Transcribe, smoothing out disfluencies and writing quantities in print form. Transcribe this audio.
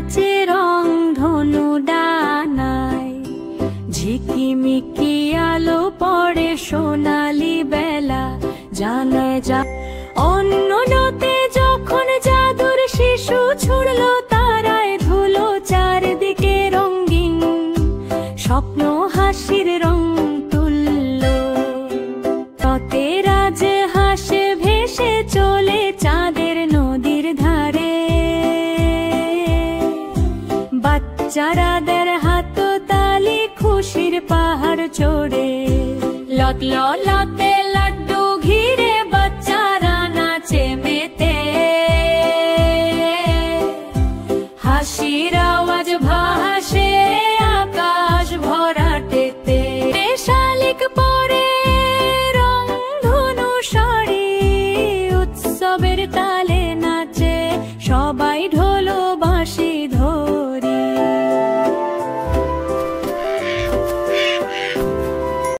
নাচে রং ধনু ডানায়, ঝিকিমিকি আলো পড়ে সোনালি বেলা জানায় যা। অন্য নতে যখন জাদুর শিশু ছুড়লো তারায় ধুলো চারদিকে রঙিন, স্বপ্ন হাসির রং তুলল। ততে রাজ হাসে ভেসে চলে চাঁদের নদীর ধারে, বাচ্চারাদের হাত তালি খুশির পাহাড় চড়ে। লত লতে লাড্ডু ঘিরে বাচ্চারা নাচে মেতে, হাসির আওয়াজ ভাসে আকাশ ভরাটেতে। শালিক পরে রং ধনু শাড়ি, উৎসবের